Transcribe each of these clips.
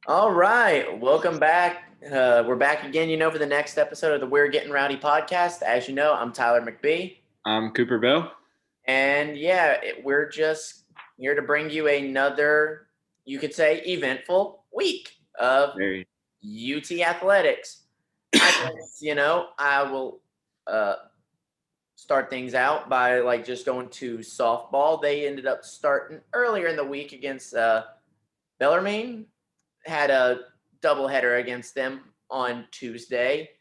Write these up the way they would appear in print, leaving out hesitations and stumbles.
All right, welcome back. We're back again, for the next episode of the We're Getting Rowdy podcast. As you know, I'm Tyler McBee. I'm Cooper Bell. And we're just here to bring you another, you could say, eventful week of Very. UT athletics. I guess, I will start things out by just going to softball. They ended up starting earlier in the week against Bellarmine. Had a doubleheader against them on Tuesday.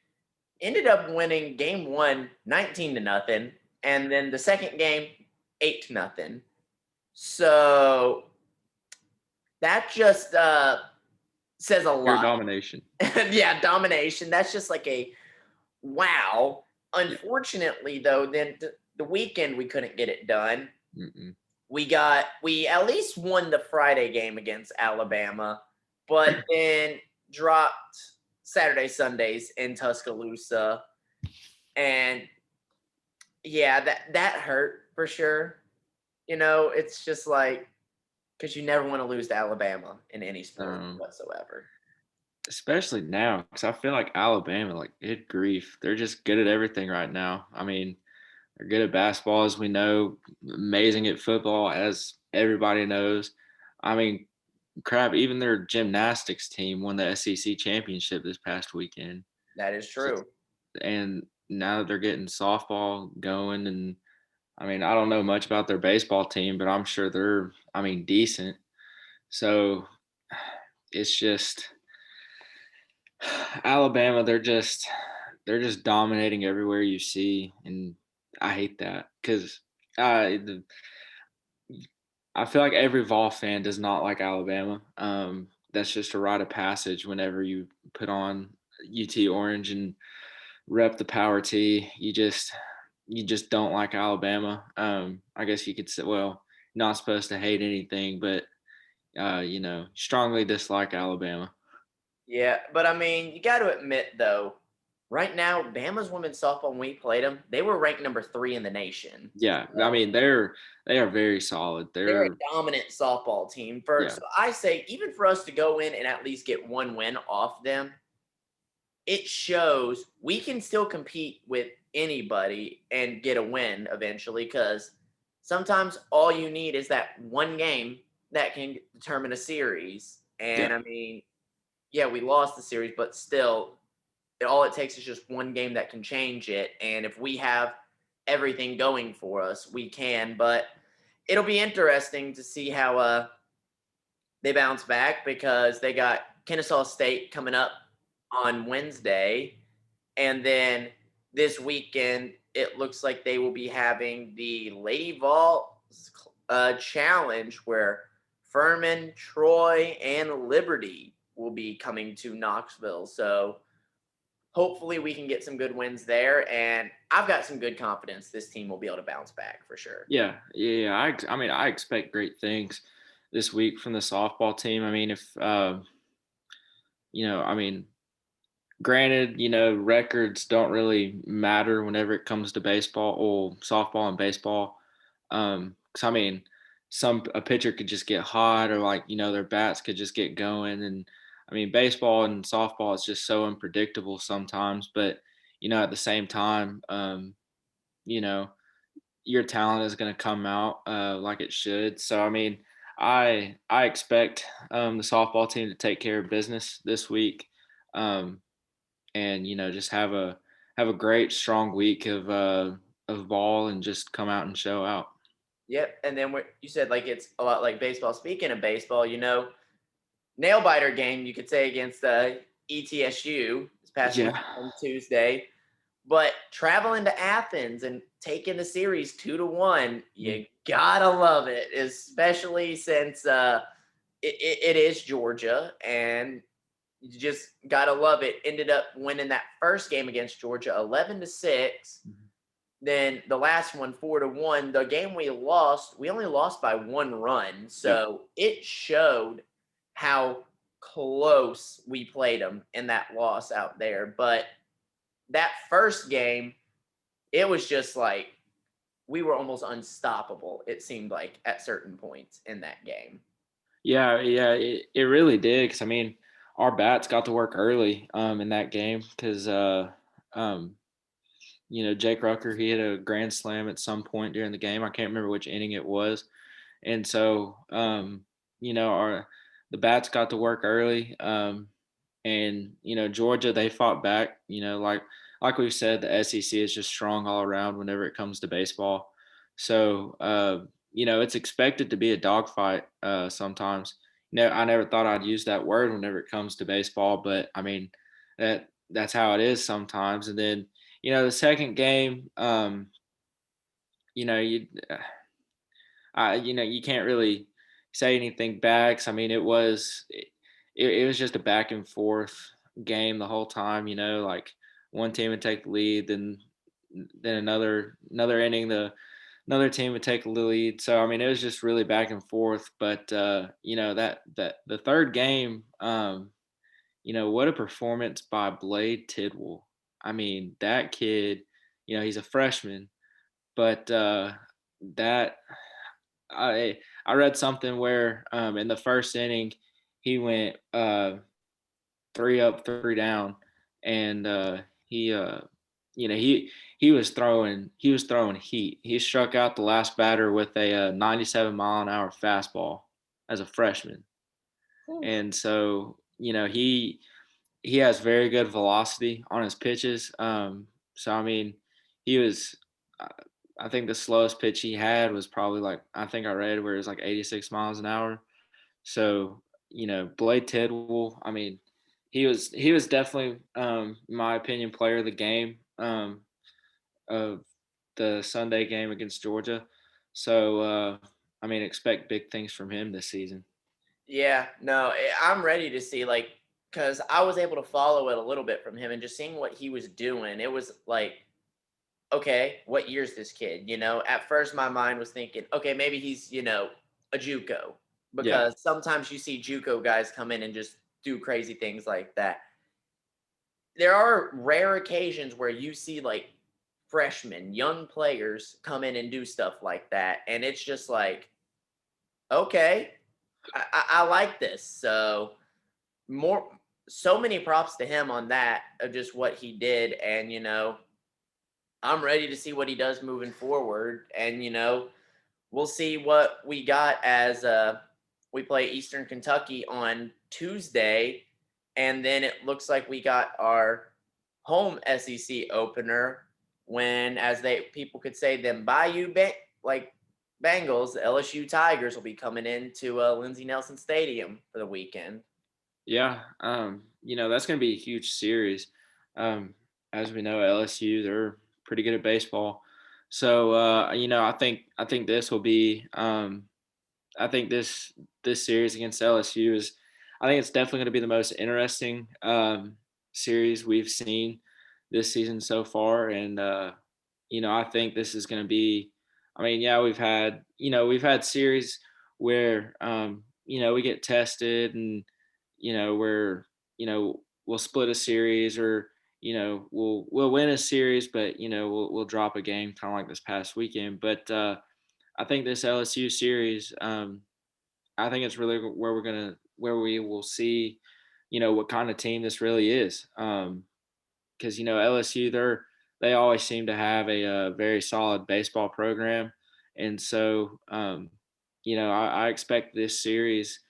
Ended up winning game one 19-0, and then the second game 8-0. So that just says a Pure lot. domination. Yeah, domination. That's just like a wow. Unfortunately, though, then the weekend we couldn't get it done. Mm-mm. We at least won the Friday game against Alabama, but then dropped Saturday, Sundays in Tuscaloosa. And yeah, that hurt for sure. It's just like, because you never want to lose to Alabama in any sport whatsoever. Especially now, because I feel like Alabama, good grief, they're just good at everything right now. I mean, they're good at basketball, as we know, amazing at football, as everybody knows. I mean, crap, even their gymnastics team won the SEC championship this past weekend. That is true. And now that they're getting softball going, and I mean, I don't know much about their baseball team, but I'm sure they're, decent. So it's just Alabama. They're just dominating everywhere you see, and I hate that because I I feel like every Vol fan does not like Alabama. That's just a rite of passage whenever you put on UT orange and rep the power T. You just don't like Alabama. I guess you could say, well, not supposed to hate anything, but strongly dislike Alabama. Yeah, but I mean, you got to admit though, right now, Bama's women's softball when we played them, they were ranked number 3 in the nation. Yeah, I So mean they are very solid. they're a They're dominant softball team. For yeah, so I say, even for us to go in and at least get one win off them, it shows we can still compete with anybody and get a win eventually. Because sometimes all you need is that one game that can determine a series. yeah, And I mean, yeah, we lost the series, but still, all it takes is just one game that can change it. And if we have everything going for us, we can. But it'll be interesting to see how they bounce back, because they got Kennesaw State coming up on Wednesday. And then this weekend, it looks like they will be having the Lady Vol Challenge, where Furman, Troy, and Liberty will be coming to Knoxville. So hopefully we can get some good wins there. And I've got some good confidence this team will be able to bounce back for sure. yeah. I mean, I expect great things this week from the softball team. I mean, if I mean, granted, records don't really matter whenever it comes to baseball or softball and baseball. 'Cause I mean, a pitcher could just get hot, or their bats could just get going, and I mean, baseball and softball is just so unpredictable sometimes. But at the same time, you know, your talent is going to come out like it should. So I mean, I expect the softball team to take care of business this week. Um, and just have a great strong week of ball and just come out and show out. Yep. And then you said like it's a lot like baseball. Speaking of baseball, nail biter game, you could say, against ETSU this past week Yeah, on Tuesday. But traveling to Athens and taking the series 2-1, you gotta love it, especially since it is Georgia, and you just gotta love it. Ended up winning that first game against Georgia 11-6. Then the last one 4-1. The game we lost, we only lost by 1 run, yeah, so it showed how close we played them in that loss out there. But that first game, it was just like we were almost unstoppable, it seemed like, at certain points in that game. yeah. It really did. Because I mean, our bats got to work early in that game because um, Jake Rucker, he hit a grand slam at some point during the game. I can't remember which inning it was, and so our the bats got to work early. And Georgia, they fought back. Like we've said, the SEC is just strong all around whenever it comes to baseball. So it's expected to be a dogfight sometimes. I never thought I'd use that word whenever it comes to baseball, but I mean that's how it is sometimes. And then the second game, you you can't really say anything bad. 'Cause, I mean, it was just a back and forth game the whole time. Like one team would take the lead, then another inning, another team would take the lead. So I mean, it was just really back and forth. But that the third game, what a performance by Blade Tidwell. I mean, that kid, he's a freshman, but that I read something where in the first inning he went three up, three down, and he he was throwing heat. He struck out the last batter with a 97-mile-an-hour fastball as a freshman, Whew. and so he has very good velocity on his pitches. So I mean, he was. Uh, I think the slowest pitch he had was probably like I think I read where it was like 86 miles an hour. So Blade Tidwell. I mean, he was definitely, in my opinion, player of the game of the Sunday game against Georgia. So I mean, expect big things from him this season. Yeah, no, I'm ready to see because I was able to follow it a little bit from him and just seeing what he was doing. It was like, okay, what year's this kid? At first my mind was thinking, okay, maybe he's a JUCO Yeah, because sometimes you see JUCO guys come in and just do crazy things like that. There are rare occasions where you see freshmen, young players come in and do stuff like that, and it's just like, okay, I like this. More so many props to him on that of just what he did, and I'm ready to see what he does moving forward, and we'll see what we got as we play Eastern Kentucky on Tuesday, and then it looks like we got our home SEC opener when, as they people could say, them like Bengals, the LSU Tigers will be coming into Lindsey Nelson Stadium for the weekend. yeah. That's going to be a huge series. Um, as we know, LSU, they're pretty good at baseball. So I think this will be. I think this series against LSU is. I think it's definitely going to be the most interesting series we've seen this season so far, and I think this is going to be. I mean, yeah, we've had series where we get tested and where we'll split a series or we'll win a series, but we'll drop a game kind of like this past weekend. But I think this LSU series, I think it's really where we will see what kind of team this really is. Because LSU, they always seem to have a very solid baseball program, and so I expect this series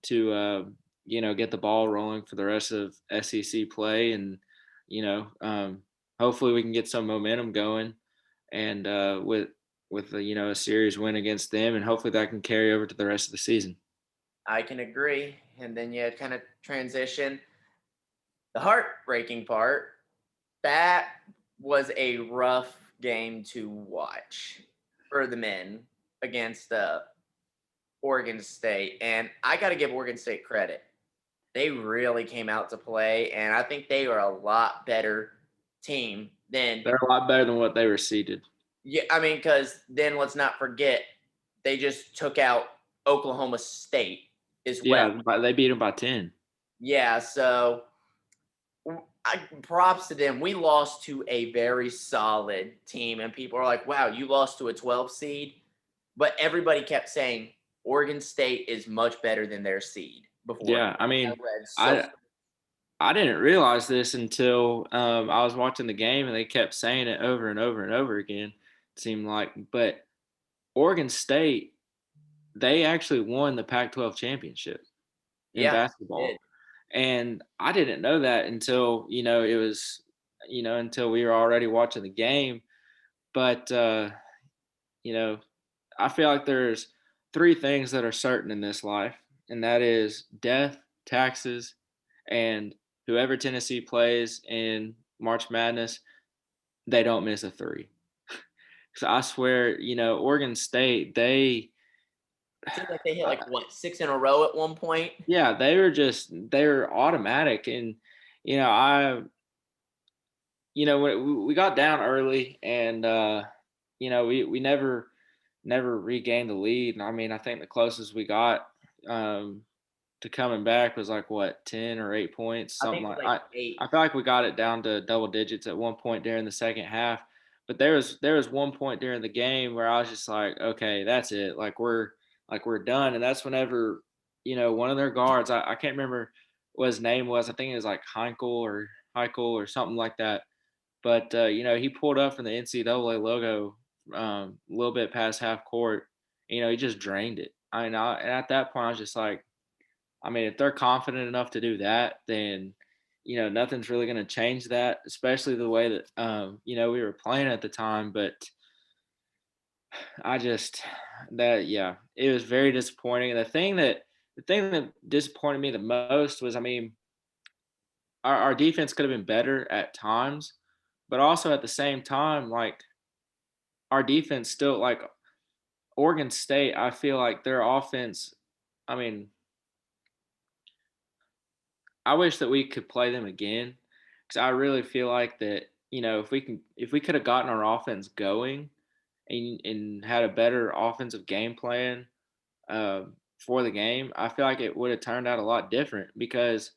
to get the ball rolling for the rest of SEC play, and hopefully we can get some momentum going, and with a series win against them, and hopefully that can carry over to the rest of the season. I can agree. And then you kind of transition the heartbreaking part. That was a rough game to watch for the men against Oregon State. And I got to give Oregon State credit. They really came out to play, and I think they are a lot better team than, They're a lot better than what they were seeded. yeah, I mean, because then let's not forget they just took out Oklahoma State as well. Yeah, they beat them by 10. Yeah, so props to them. We lost to a very solid team, and people are like, "Wow, you lost to a 12 seed," but everybody kept saying Oregon State is much better than their seed before. Yeah, I I mean, read so I much. I didn't realize this until I was watching the game and they kept saying it over and over and over again. It seemed like, but Oregon State, they actually won the Pac-12 championship in Yeah, did. basketball, and I didn't know that until it was until we were already watching the game. But you know, I feel like there's three things that are certain in this life, and that is death, taxes, and whoever Tennessee plays in March Madness, they don't miss a three. So I swear, Oregon State, It seems like they hit uh, like what 6 in a row at one point. yeah, they're automatic, and I, when we got down early, and we never regained the lead. And I mean, I think the closest we got um, to coming back was like what 10 or 8 points, I something think it was like. like I 8. feel like we got it down to double digits at one point during the second half. But there was one point during the game where I was just like, okay, that's it. Like we're done. And that's whenever one of their guards, I can't remember what his name was. I think it was like Heichel or something like that. But he pulled up from the NCAA logo a little bit past half court. He just drained it. And at that point, I was just like, I mean, if they're confident enough to do that, then nothing's really going to change that, especially the way that we were playing at the time. But I just that yeah, it was very disappointing. And the thing that disappointed me the most was, I mean, our defense could have been better at times, but also at the same time, like our defense still, like Oregon State, I feel like their offense. I mean, I wish that we could play them again, because I really feel like that. If we could have gotten our offense going and had a better offensive game plan uh, for the game, I feel like it would have turned out a lot different, because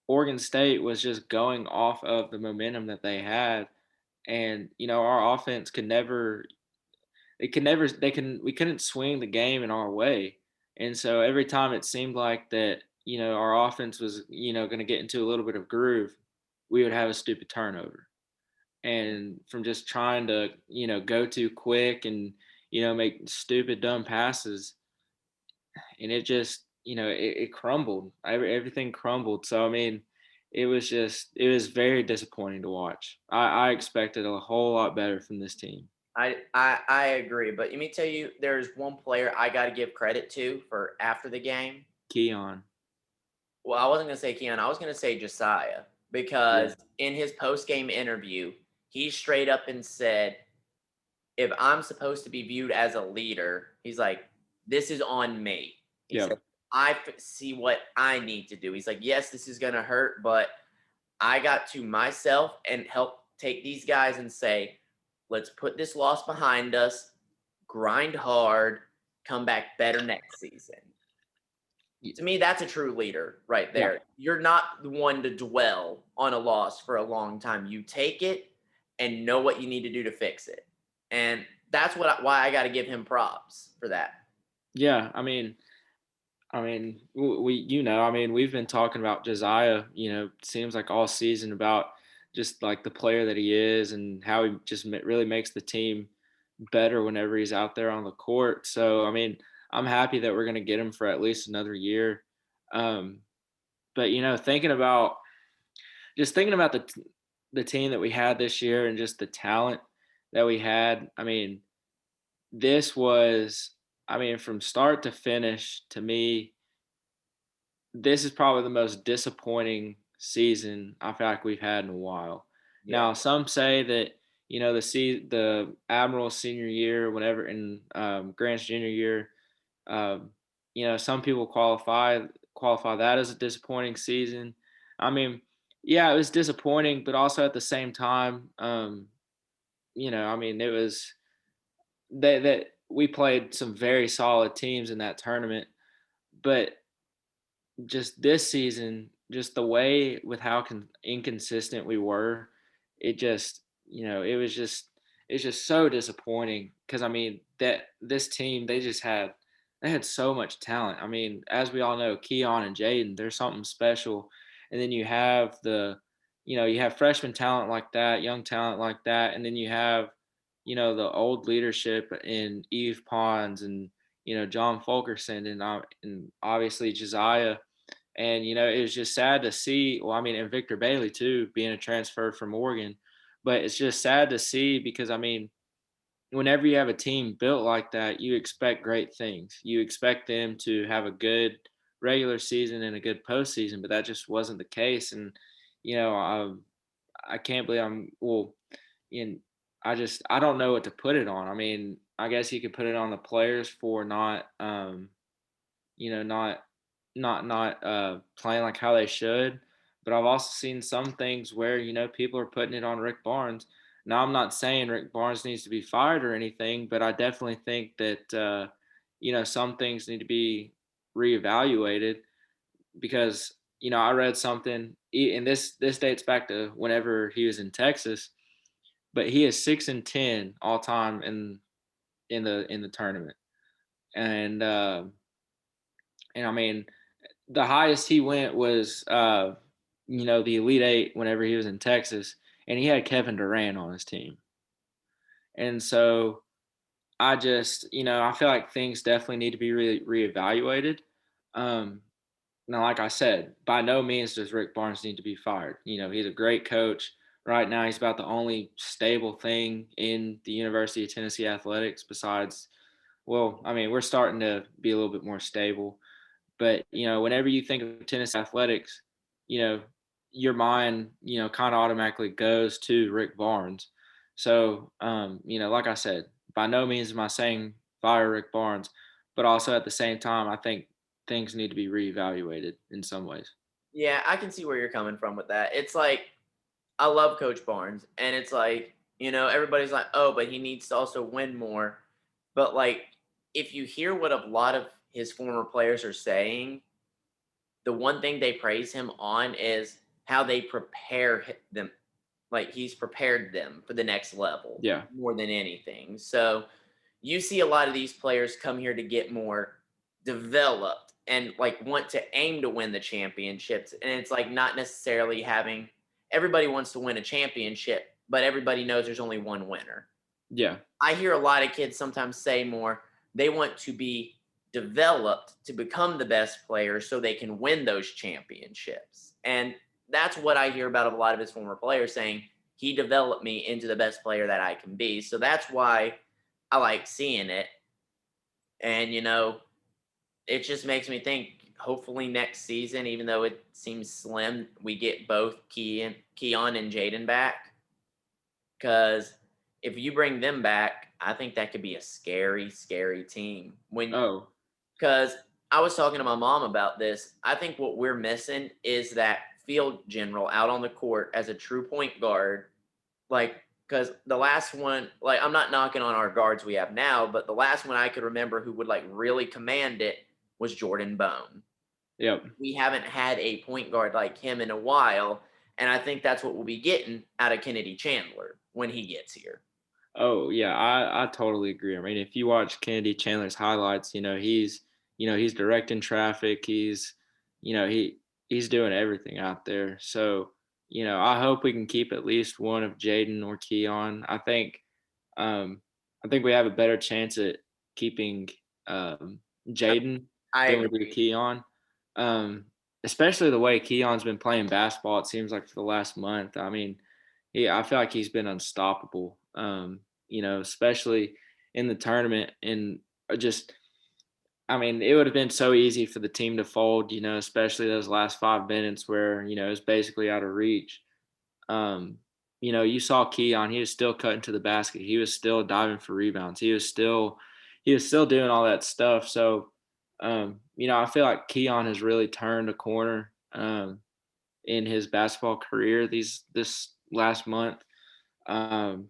Oregon State was just going off of the momentum that they had, and our offense could never. It could never. We couldn't swing the game in our way, and so every time it seemed like that, our offense was, going to get into a little bit of groove, we would have a stupid turnover, and from just trying to, go too quick and make stupid dumb passes, and it just, it crumbled. Everything crumbled. So I mean, it was very disappointing to watch. I expected a whole lot better from this team. I agree, but let me tell you, there's one player I got to give credit to for after the game. Keon. Well, I wasn't gonna say Keon. I was gonna say Josiah Yeah. because in his post game interview, he straight up and said, "If I'm supposed to be viewed as a leader, he's like, this is on me." He Yeah. said, see what I need to do." He's like, "Yes, this is gonna hurt, but I got to myself and help take these guys and say, let's put this loss behind us, grind hard, come back better next season." To me, that's a true leader right Yeah. there. You're not the one to dwell on a loss for a long time. You take it and know what you need to do to fix it. And that's why I got to give him props for that. Yeah. I mean, I mean, we've been talking about Josiah, seems like all season, about just like the player that he is and how he just really makes the team better whenever he's out there on the court. So, I mean, I'm happy that we're going to get him for at least another year. Um, but, thinking about the team that we had this year and just the talent that we had, I mean, this was, I mean, from start to finish, to me, this is probably the most disappointing season I feel like we've had in a while. Yeah. Now, some say that the Admiral senior year, whenever in Grant's junior year, um, some people qualify that as a disappointing season. I mean, yeah, it was disappointing, but also at the same time, I mean, it was that we played some very solid teams in that tournament, but just this season, just the way with how inconsistent we were, it just, it's just so disappointing, because I mean that this team, they had so much talent. I mean, as we all know, Keon and Jaden, they're something special, and then you have you have freshman talent like that, young talent like that, and then you have, the old leadership in Eve Pons and, John Fulkerson and obviously Josiah. And, it was just sad to see. Well, I mean, and Victor Bailey too, being a transfer from Oregon. But it's just sad to see because, I mean, whenever you have a team built like that, you expect great things. You expect them to have a good regular season and a good postseason, but that just wasn't the case. And, you know, I can't believe in, I don't know what to put it on. I mean, I guess you could put it on the players for not, you know, not playing like how they should. But I've also seen some things where people are putting it on Rick Barnes. Now I'm not saying Rick Barnes needs to be fired or anything, but I definitely think that some things need to be reevaluated because I read something, and this dates back to whenever he was in Texas, but he is 6-10 all time in the tournament, and and I mean the highest he went was the Elite Eight whenever he was in Texas, and he had Kevin Durant on his team. And so I feel like things definitely need to be reevaluated. Um, Now, like I said, by no means does Rick Barnes need to be fired. He's a great coach. Right now, he's about the only stable thing in the University of Tennessee athletics besides, well, I mean, we're starting to be a little bit more stable. But, whenever you think of Tennessee athletics, you know, your mind, kind of automatically goes to Rick Barnes. So, like I said, by no means am I saying fire Rick Barnes, but also at the same time, I think things need to be reevaluated in some ways. Yeah, I can see where you're coming from with that. It's like I love Coach Barnes, and it's like, everybody's like, "Oh, but he needs to also win more." But like if you hear what a lot of his former players are saying, the one thing they praise him on is how they prepare them. Like he's prepared them for the next level Yeah. more than anything. So you see a lot of these players come here to get more developed and like want to aim to win the championships. And it's like not necessarily having everybody wants to win a championship, but everybody knows there's only one winner. Yeah. I hear a lot of kids sometimes say more they want to be developed to become the best player so they can win those championships. And that's what I hear about a lot of his former players saying he developed me into the best player that I can be. So that's why I like seeing it. And it just makes me think hopefully next season, even though it seems slim, we get both Keon and Jaden back. Because if you bring them back, I think that could be a scary, scary team. Oh, Because I was talking to my mom about this. I think what we're missing is that field general out on the court as a true point guard. Like, because the last one, like, I'm not knocking on our guards we have now, but the last one I could remember who would like really command it was Jordan Bone. yep. We haven't had a point guard like him in a while. And I think that's what we'll be getting out of Kennedy Chandler when he gets here. Oh yeah, I totally agree. I mean, if you watch Kennedy Chandler's highlights, he's directing traffic. He's doing everything out there. So I hope we can keep at least one of Jaden or Keon. Um, I think we have a better chance at keeping Jaden I than we do agree. Keon. Um, Especially the way Keon's been playing basketball. It seems like for the last month. I mean, I feel like he's been unstoppable. Especially in the tournament, and just I mean, it would have been so easy for the team to fold. Especially those last 5 minutes where it was basically out of reach. Um, you saw Keon; he was still cutting to the basket. He was still diving for rebounds. He was still doing all that stuff. So, I feel like Keon has really turned a corner in his basketball career this last month. Um,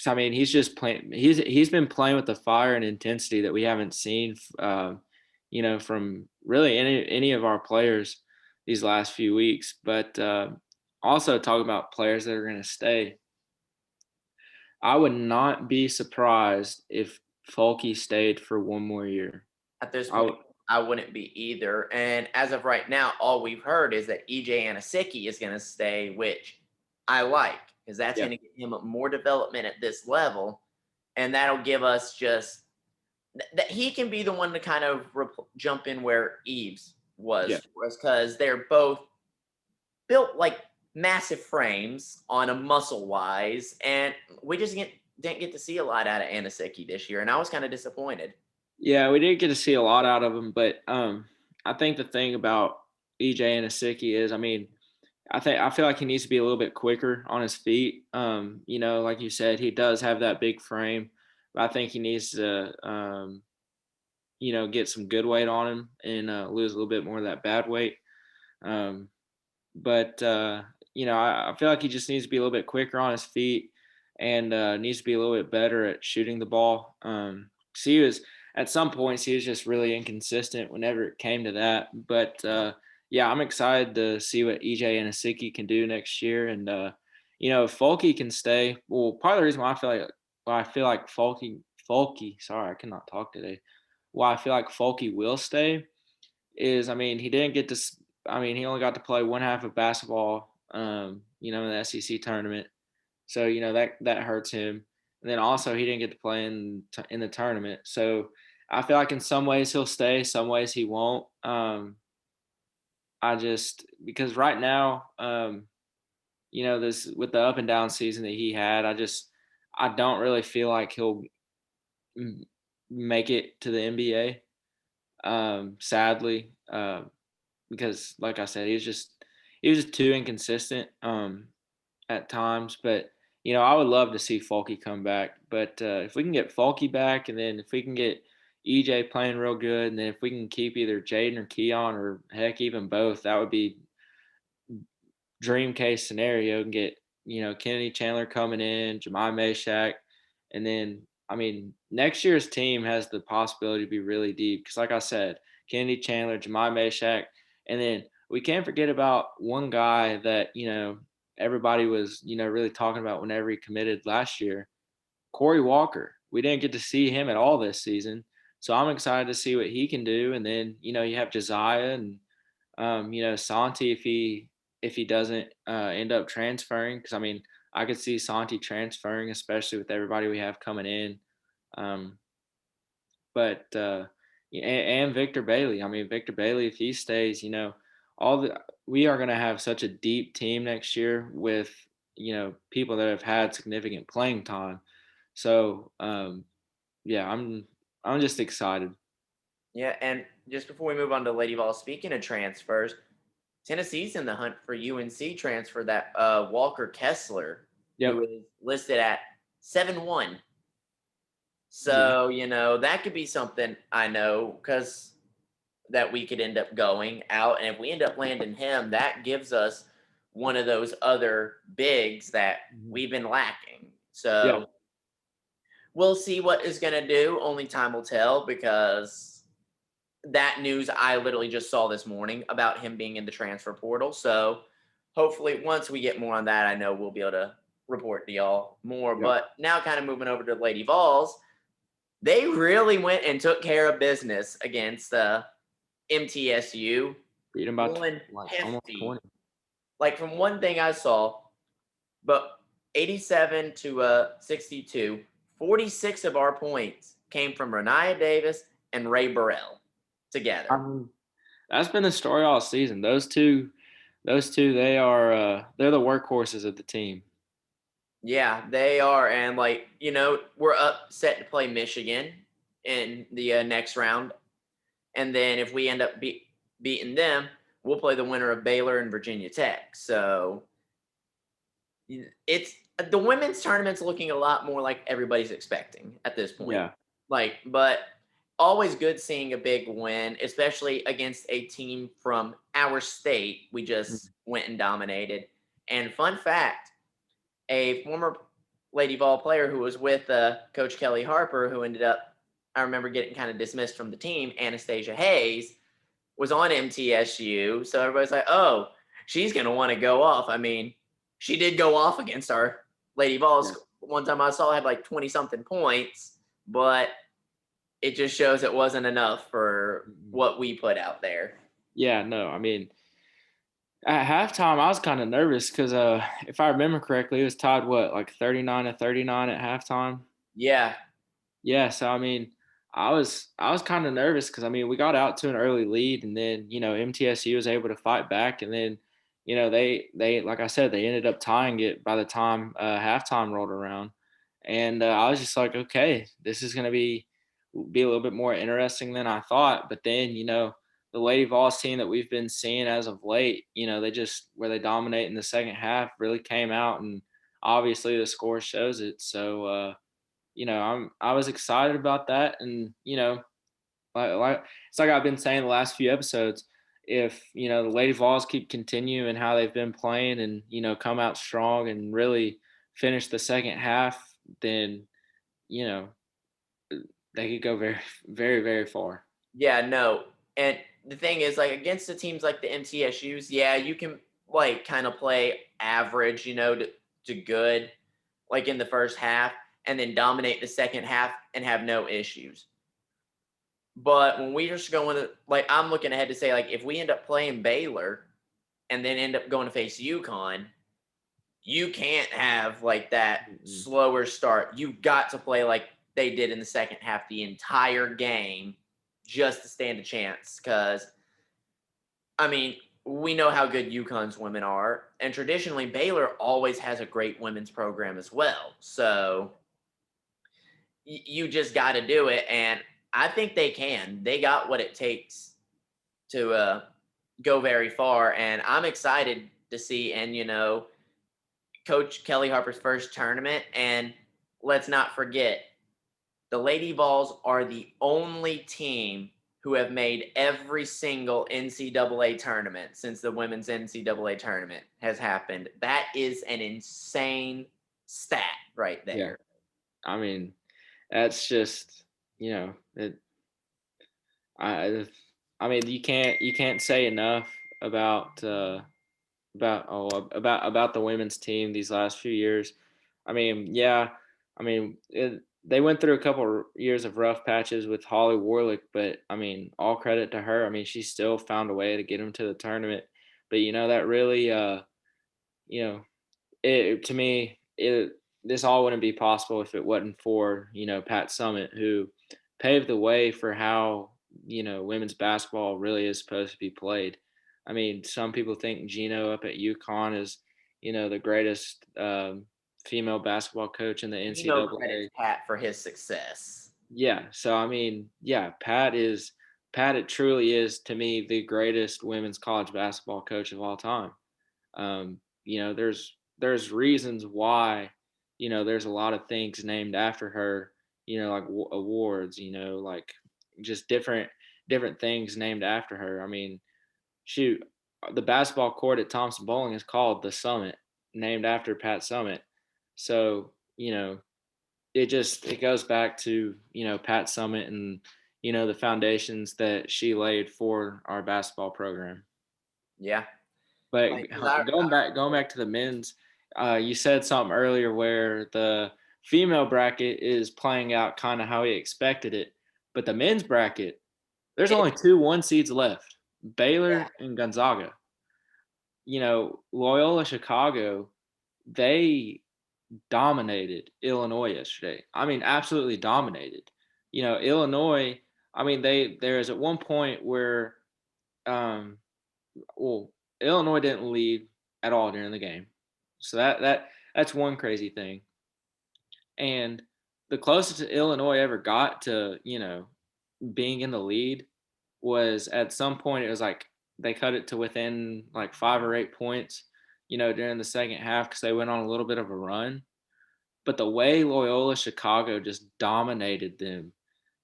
so I mean, he's just playing. He's been playing with the fire and intensity that we haven't seen, from really any of our players these last few weeks. But also talking about players that are going to stay, I would not be surprised if Folky stayed for one more year. At this I point, would. I wouldn't be either. And as of right now, all we've heard is that EJ Anasicki is going to stay, which I like because that's Yeah. going to get him more development at this level. And that'll give us just that he can be the one to kind of jump in where Eves Yeah. was for us because they're both built like massive frames on a muscle wise. And we just didn't get to see a lot out of Anasicki this year. And I was kind of disappointed. Yeah, we didn't get to see a lot out of him, but I think the thing about EJ Anasicki is, I mean, I feel like he needs to be a little bit quicker on his feet. Like you said, he does have that big frame, but I think he needs to get some good weight on him and lose a little bit more of that bad weight. Um, but I feel like he just needs to be a little bit quicker on his feet and needs to be a little bit better at shooting the ball. So he was at some points he was just really inconsistent whenever it came to that. But yeah, I'm excited to see what EJ and Asiki can do next year, and if Folky can stay. Well, part of the reason why I feel like Folky. Sorry, I cannot talk today. Why I feel like Folky will stay is, I mean, he didn't get to. I mean, he only got to play one half of basketball, in the SEC tournament. So that hurts him. And then also he didn't get to play in the tournament. So I feel like in some ways he'll stay, some ways he won't. I just because right now, this with the up and down season that he had, I don't really feel like he'll make it to the NBA. Sadly, because like I said, he was just too inconsistent at times. But I would love to see Fulky come back. But if we can get Fulky back, and then if we can get EJ playing real good, and then if we can keep either Jaden or Keon, or heck even both, that would be dream case scenario. And get Kennedy Chandler coming in, Jemai Meshack, and then I mean next year's team has the possibility to be really deep because, like I said, Kennedy Chandler, Jemai Meshack, and then we can't forget about one guy that everybody was really talking about whenever he committed last year, Corey Walker. We didn't get to see him at all this season, so I'm excited to see what he can do. And then you have Josiah and Santi if he doesn't end up transferring, because I mean I could see Santi transferring, especially with everybody we have coming in. Um, but and Victor Bailey. I mean, Victor Bailey, if he stays, all the we are going to have such a deep team next year with people that have had significant playing time. So yeah, I'm just excited. Yeah, and just before we move on to Lady Vol, speaking of transfers, Tennessee's in the hunt for UNC transfer that Walker Kessler, who Yep. is listed at 7-1. Yeah. So, that could be something I know because that we could end up going out. And if we end up landing him, that gives us one of those other bigs that Mhm. we've been lacking. Yeah. So we'll see what is going to do. Only time will tell because that news I literally just saw this morning about him being in the transfer portal. So hopefully, once we get more on that, I know we'll be able to report to y'all more. Yeah. But now, kind of moving over to Lady Vols, they really went and took care of business against MTSU. Beat him by One like almost hefty, 20. like from one thing I saw, but 87 to 62, 46 of our points came from Renaya Davis and Ray Burrell I together. mean, that's been the story all season. Those two, they're the workhorses of the team. Yeah, they are. And, we're up set to play Michigan in the next round. And then if we end up beating them, we'll play the winner of Baylor and Virginia Tech. So it's the women's tournament's looking a lot more like everybody's expecting at this point. Yeah. But always good seeing a big win, especially against a team from our state. We Mhm. just went and dominated. And fun fact, a former Lady Vol player who was with Coach Kelly Harper, who ended up, I remember getting kind of dismissed from the team, Anastasia Hayes, was on MTSU. So everybody's like, oh, she's going to want to go off. I mean, she did go off against our Lady Yeah. Vols. One time I saw had like 20 something points, but it just shows it wasn't enough for Mhm. what we put out there. Yeah, no, I mean, at halftime, I was kind of nervous because, if I remember correctly, it was tied what, like 39-39 at halftime. Yeah, Yeah, so I mean, I was kind of nervous because I mean we got out to an early lead, and then MTSU was able to fight back, and then they like I said they ended up tying it by the time halftime rolled around, and I was just like, okay, this is gonna be a little bit more interesting than I thought. But then the Lady Vols team that we've been seeing as of late, they just where they dominate in the second half really came out, and obviously the score shows it. So. I was excited about that, and like it's like I've been saying the last few episodes. If the Lady Vols keep continuing how they've been playing, and come out strong and really finish the second half, then you know they could go very, very, very far. yeah, no. And the thing is, like against the teams like the MTSU's, yeah, you can like kind of play average, to good, like in the first half, and then dominate the second half and have no issues. But when we just go into like I'm looking ahead to say like if we end up playing Baylor and then end up going to face UConn, you can't have like that Mm-mm. slower start. You got to play like they did in the second half the entire game just to stand a chance. Because I mean, we know how good UConn's women are, and traditionally Baylor always has a great women's program as well. So you just got to do it, and I think they can. They got what it takes to go very far, and I'm excited to see. And Coach Kelly Harper's first tournament. And let's not forget, the Lady Vols are the only team who have made every single NCAA tournament since the women's NCAA tournament has happened. That is an insane stat right Yeah, there. I mean that's just it. I I mean you can't say enough about. About the women's team these last few years. I mean, yeah, I mean they went through a couple years of rough patches with Holly Warlick, but I mean, all credit to her. I mean, she still found a way to get them to the tournament. But that really, you know, it to me, this all wouldn't be possible if it wasn't for Pat Summit, who paved the way for how women's basketball really is supposed to be played. I mean, some people think Gino up at UConn is the greatest female basketball coach in the Credits NCAA. Pat for his success. Yeah, so I mean, yeah, Pat. It truly is to me the greatest women's college basketball coach of all time. There's reasons why there's a lot of things named after her, like awards, like just different things named after her. I mean, shoot, the basketball court at Thompson Bowling is called the Summit, named after Pat Summit. So it goes back to Pat Summit, and the foundations that she laid for our basketball program. Yeah. But Like, 'cause I going back to the men's, you said something earlier where the female bracket is playing out kind of how we expected it, but the men's bracket, there's it, only two one seeds left, yeah, Baylor and Gonzaga. Loyola Chicago, they dominated Illinois yesterday. I mean, absolutely dominated. Illinois. I mean, there is at one point where um, well, Illinois didn't lead at all during the game, so that's one crazy thing. And the closest Illinois ever got to being in the lead was at some point it was like they cut it to within like 5 or 8 points, during the second half because they went on a little bit of a run. But the way Loyola Chicago just dominated them,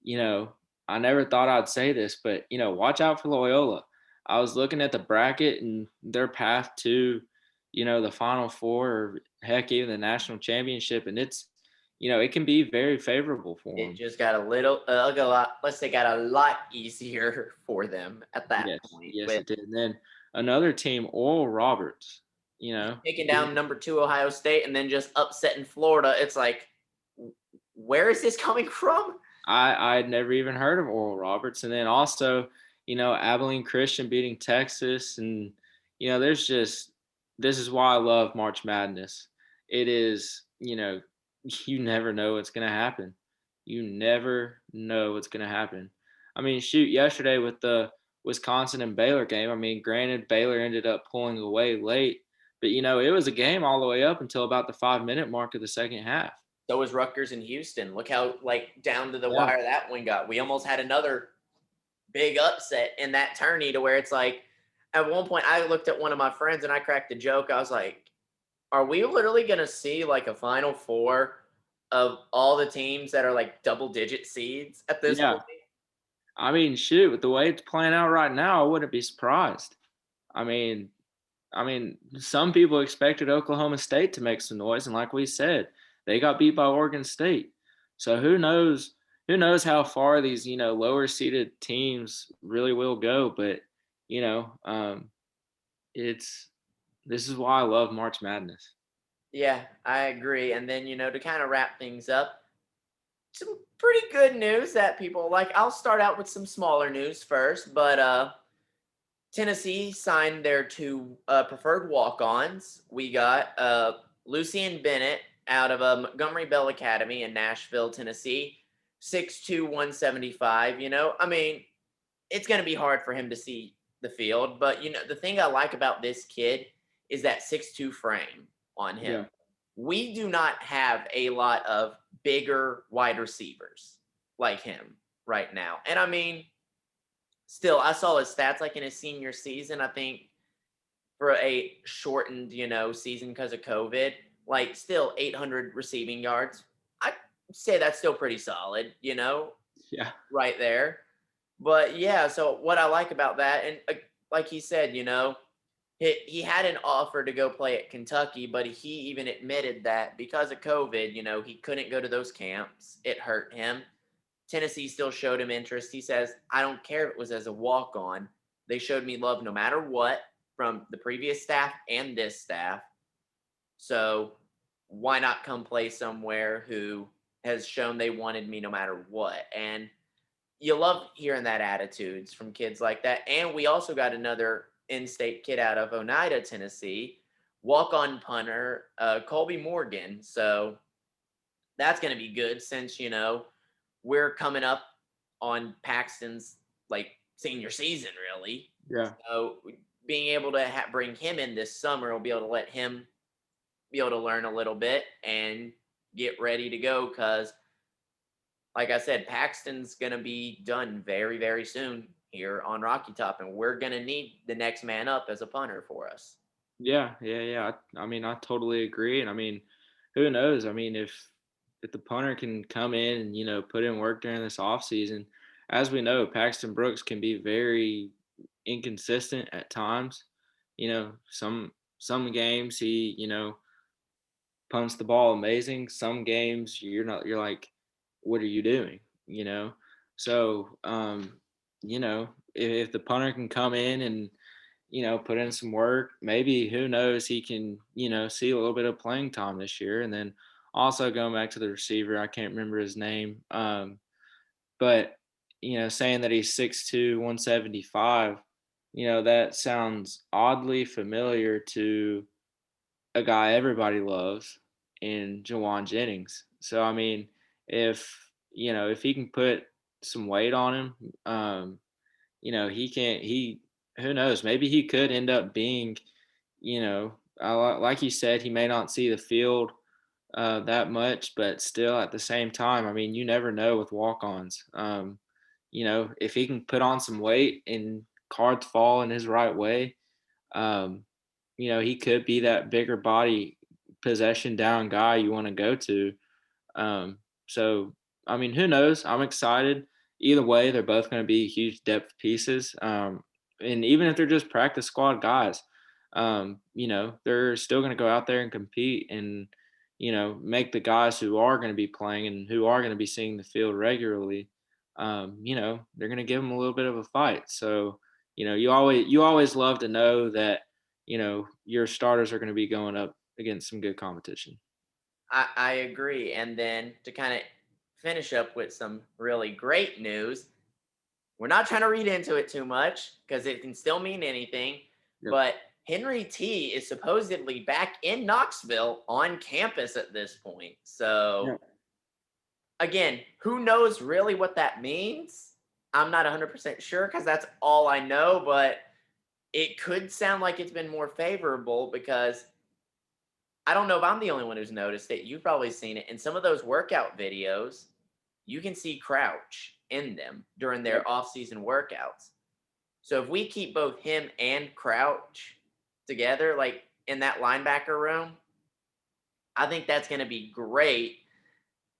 you know, I never thought I'd say this, but watch out for Loyola. I was looking at the bracket and their path to, the Final Four or heck even the national championship, and it can be very favorable for it them. just got a little, like a lot. Let's say, got a lot easier for them at that Yes, point yes, with it did. And then another team, Oral Roberts. taking down number two Ohio State and then just upsetting Florida. It's like, where is this coming from? I had never even heard of Oral Roberts, and then also, Abilene Christian beating Texas, and there's just this is why I love March Madness. It is, you never know what's gonna happen. You never know what's gonna happen. I mean, shoot, yesterday with the Wisconsin and Baylor game, I mean, granted, Baylor ended up pulling away late, but it was a game all the way up until about the 5 minute mark of the second half. So was Rutgers and Houston. Look how like down to the Yeah, wire that one got. We almost had another big upset in that tourney to where it's like at one point I looked at one of my friends and I cracked a joke. I was like, are we literally gonna see like a final four of all the teams that are like double digit seeds at this yeah. point? I mean, shoot, with the way it's playing out right now, I wouldn't be surprised. I mean, some people expected Oklahoma State to make some noise, and like we said, they got beat by Oregon State. So who knows? Who knows how far these lower seeded teams really will go? But you know, um, it's this is why I love March Madness. Yeah, I agree. And then, to kind of wrap things up, some pretty good news that people like. I'll start out with some smaller news first, but Tennessee signed their two preferred walk-ons. We got Lucian Bennett out of Montgomery Bell Academy in Nashville, Tennessee, 6'2", 175. I mean, it's going to be hard for him to see the field, but the thing I like about this kid is that 6'2" frame on him. Yeah, We do not have a lot of bigger wide receivers like him right now. And I mean, still, I saw his stats like in his senior season. I think for a shortened, season because of COVID, like still 800 receiving yards. I say that's still pretty solid, yeah, right there. But yeah, so what I like about that, and like he said, he had an offer to go play at Kentucky, but he even admitted that because of COVID, he couldn't go to those camps. It hurt him. Tennessee still showed him interest. He says, I don't care if it was as a walk on. They showed me love no matter what from the previous staff and this staff. So why not come play somewhere who has shown they wanted me no matter what? And you love hearing that attitudes from kids like that. And we also got another in-state kid out of Oneida, Tennessee, walk-on punter, Colby Morgan. So that's going to be good since we're coming up on Paxton's like senior season, really. yeah, So being able to bring him in this summer will be able to let him be able to learn a little bit and get ready to go because like I said, Paxton's going to be done very, very soon here on Rocky Top, and we're going to need the next man up as a punter for us. yeah, yeah, yeah. I mean, I totally agree, and I mean, who knows? I mean, if the punter can come in and put in work during this off season, as we know, Paxton Brooks can be very inconsistent at times. Some games he punts the ball amazing. Some games you're like, what are you doing? So if the punter can come in and put in some work, maybe who knows, he can see a little bit of playing time this year. And then also going back to the receiver, I can't remember his name, but saying that he's 6'2", 175, that sounds oddly familiar to a guy everybody loves in Jawan Jennings. So I mean, if he can put some weight on him, he can he who knows, maybe he could end up being, like you said, he may not see the field that much, but still at the same time, I mean, you never know with walk-ons. If he can put on some weight and cards fall in his right way, um, he could be that bigger body possession down guy you want to go to. Um, so, I mean, who knows? I'm excited. Either way, they're both going to be huge depth pieces. And even if they're just practice squad guys, they're still going to go out there and compete and, make the guys who are going to be playing and who are going to be seeing the field regularly, they're going to give them a little bit of a fight. So, you always love to know that, your starters are going to be going up against some good competition. I agree. And then to kind of finish up with some really great news. We're not trying to read into it too much because it can still mean anything, Yep. but Henry T is supposedly back in Knoxville on campus at this point. So, Yeah. again, who knows really what that means? I'm not 100% sure because that's all I know, but it could sound like it's been more favorable because I don't know if I'm the only one who's noticed it. You've probably seen it in some of those workout videos. You can see Crouch in them during Yep. their off-season workouts. So if we keep both him and Crouch together, like in that linebacker room, I think that's going to be great.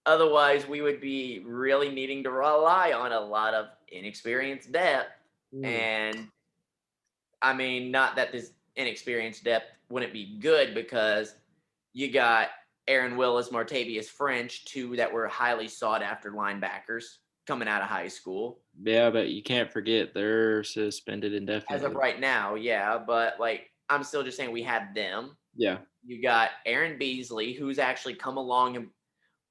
Otherwise, we would be really needing to rely on a lot of inexperienced depth. Mm. And I mean, not that this inexperienced depth wouldn't be good because you got Aaron Willis, Martavius French, two that were highly sought after linebackers coming out of high school. Yeah, but you can't forget they're suspended As of indefinitely. right now, yeah, but like I'm still just saying we had them. Yeah. You got Aaron Beasley, who's actually come along and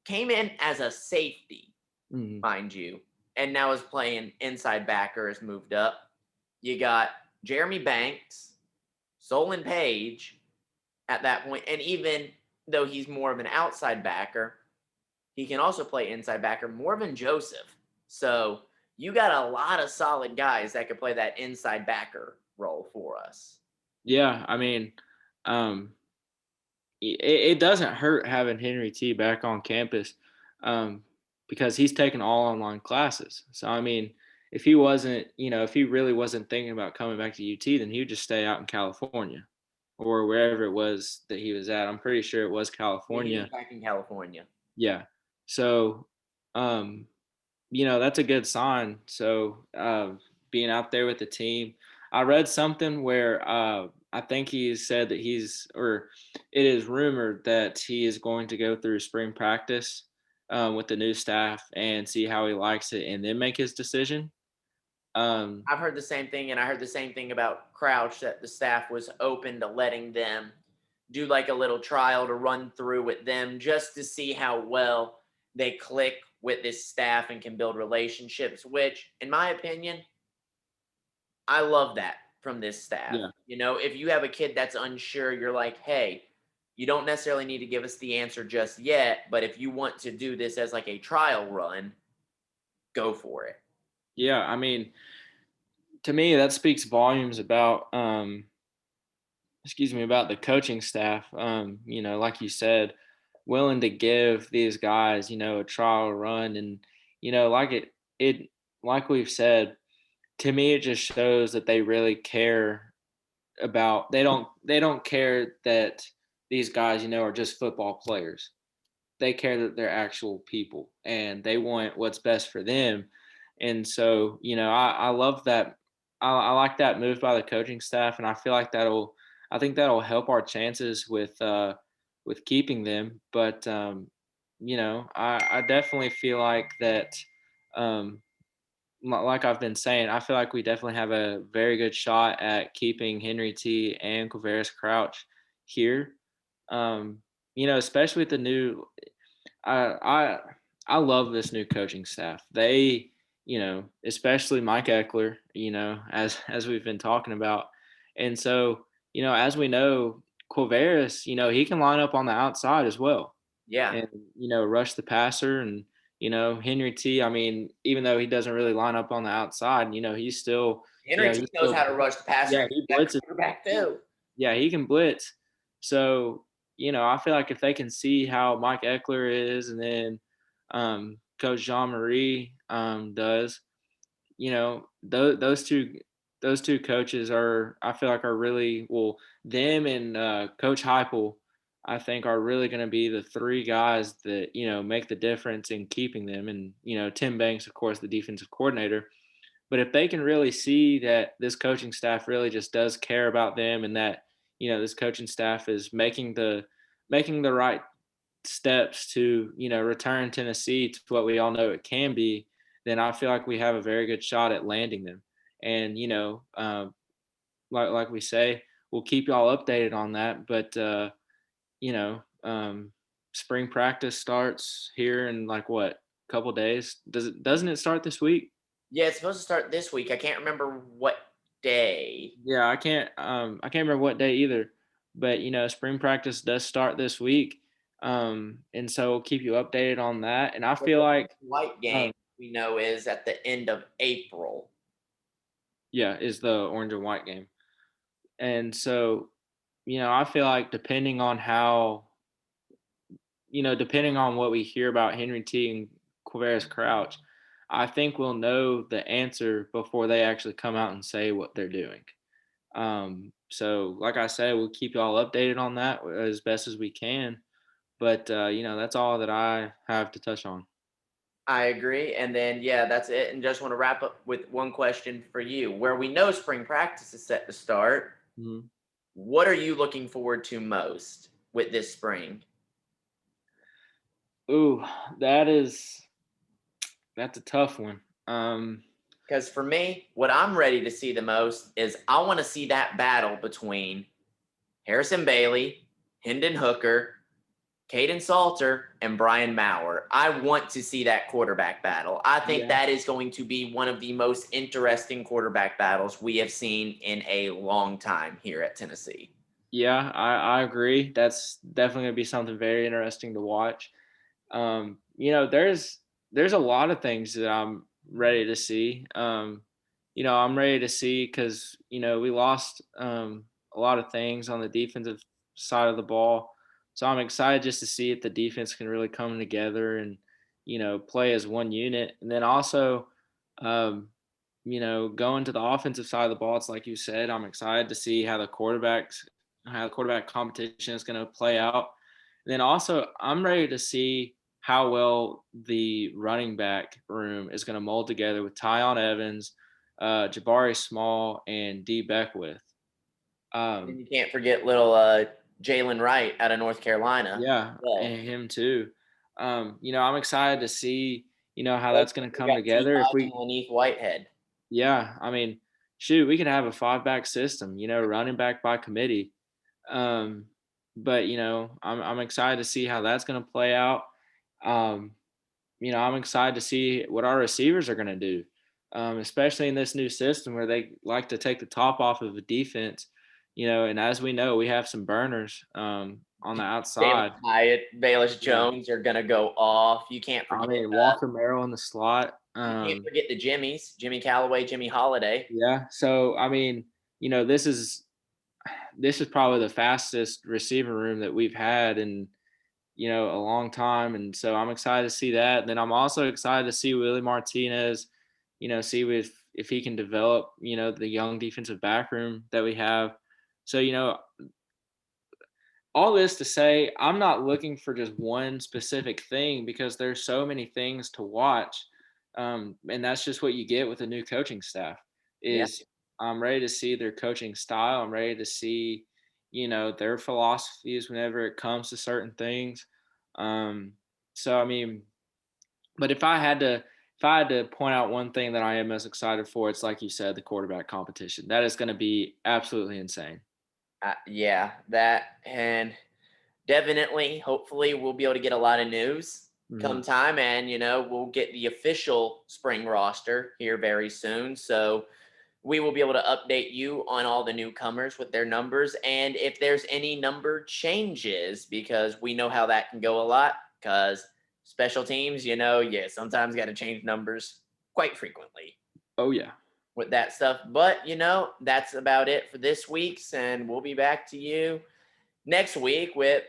came in as a safety, Mhm. mind you, and now is playing inside backer, has moved up. You got Jeremy Banks, Solon Page at that point, and even though he's more of an outside backer, he can also play inside backer, Morvin Joseph. So you got a lot of solid guys that could play that inside backer role for us. Yeah, I mean, um, it doesn't hurt having Henry T back on campus, um, because he's taking all online classes. So I mean, if he wasn't, if he really wasn't thinking about coming back to UT, then he would just stay out in California or wherever it was that he was at. I'm pretty sure it was Yeah, he was California. back in California. Yeah. So, um, that's a good sign. So, being out there with the team, I read something where I think he said that or it is rumored that he is going to go through spring practice with the new staff and see how he likes it and then make his decision. Um, I've heard the same thing, and I heard the same thing about Crouch that the staff was open to letting them do like a little trial to run through with them just to see how well they click with this staff and can build relationships, which, in my opinion, I love that from this staff. yeah. You know, if you have a kid that's unsure, you're like, hey, you don't necessarily need to give us the answer just yet, but if you want to do this as like a trial run, go for it. Yeah. I mean, to me, that speaks volumes about, about the coaching staff. Like you said, willing to give these guys, a trial run, and like like we've said, to me, it just shows that they really care about. They don't care that these guys, are just football players. They care that they're actual people and they want what's best for them. And so, I love that. I like that move by the coaching staff, and I think that'll help our chances with keeping them. But I definitely feel like that. Um, like I've been saying, I feel like we definitely have a very good shot at keeping Henry T and Quavaris Crouch here. Um, especially with the new I I I love this new coaching staff. They, especially Mike Eckler, as we've been talking about. And so, as we know, Quavaris, he can line up on the outside as well Yeah. and, rush the passer. And, Henry T, I mean, even though he doesn't really line up on the outside, he's still, Henry T he's knows still, how to rush the passer yeah, and he that blitzes. quarterback too. Yeah, he can blitz. So, I feel like if they can see how Mike Eckler is and then Coach Jean Marie does, those two coaches are, I feel like, are really, well, them and Coach Heupel, I think, are really going to be the three guys that make the difference in keeping them. And Tim Banks, of course, the defensive coordinator. But if they can really see that this coaching staff really just does care about them and that, this coaching staff is making the right steps to, return Tennessee to what we all know it can be, then I feel like we have a very good shot at landing them. And, like we say, we'll keep y'all updated on that. But, you know, um, spring practice starts here in like what? couple days. Doesn't it start this week? Yeah, it's supposed to start this week. I can't remember what day. Yeah, I can't remember what day either. But spring practice does start this week. And so we'll keep you updated on that. And I But feel the like white game we know is at the end of April. yeah, is the orange and white game. And so, I feel like depending on what we hear about Henry T and Quavaris Crouch, I think we'll know the answer before they actually come out and say what they're doing. So like I said, we'll keep y'all updated on that as best as we can. But that's all that I have to touch on. I agree. And then, yeah, that's it. And just want to wrap up with one question for you. Where we know spring practice is set to start, Mhm. what are you looking forward to most with this spring? Ooh, that is that's a tough one. Um, Because for me, what I'm ready to see the most is I want to see that battle between Harrison Bailey, Hendon Hooker, Caden Salter, and Brian Maurer. I want to see that quarterback battle. I think yeah, that is going to be one of the most interesting quarterback battles we have seen in a long time here at Tennessee. yeah, I agree. That's definitely gonna be something very interesting to watch. There's a lot of things that I'm ready to see. I'm ready to see because we lost a lot of things on the defensive side of the ball, so I'm excited just to see if the defense can really come together and play as one unit. And then also, um, going to the offensive side of the ball, it's like you said, I'm excited to see how the quarterback competition is going to play out. And then also, I'm ready to see how well the running back room is going to mold together with Tyon Evans, Jabari Small, and D Beckwith. And Um, you can't forget little Jalen Wright out of North Carolina. yeah, Well, and him too. I'm excited to see how we that's going to come got T. together. If Dodge and we, Laneith Whitehead. yeah, I mean, shoot, we could have a five back system. Running back by committee. Um, but I'm excited to see how that's going to play out. Um, I'm excited to see what our receivers are going to do, especially in this new system where they like to take the top off of a defense. And as we know, we have some burners on the Jalen outside. Hyatt, Bayless Yeah, Jones are going to go off. You can't I forget. mean Walker Merrill in the slot. You can't forget the Jimmies, Jimmy Callaway, Jimmy Holiday. Yeah, so I mean, this is probably the fastest receiver room that we've had in a long time. And so I'm excited to see that. And then I'm also excited to see Willie Martinez, see if he can develop, the young defensive back room that we have. So, all this to say, I'm not looking for just one specific thing because there's so many things to watch. And that's just what you get with a new coaching staff Yeah. is I'm ready to see their coaching style. I'm ready to see, their philosophies whenever it comes to certain things. Um, so I mean, but if I had to point out one thing that I am most excited for, it's like you said, the quarterback competition. That is going to be absolutely insane. Yeah, that and definitely, hopefully, we'll be able to get a lot of news Mhm. come time, and we'll get the official spring roster here very soon. So we will be able to update you on all the newcomers with their numbers and if there's any number changes, because we know how that can go a lot. Because special teams, yeah, sometimes got to change numbers quite frequently Oh yeah. with that stuff. But that's about it for this week's, and we'll be back to you next week with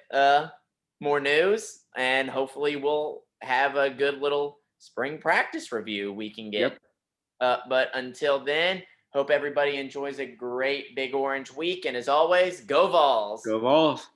more news, and hopefully we'll have a good little spring practice review we can get. Yep. But until then, hope everybody enjoys a great Big Orange week, and as always, go Vols. Go Vols.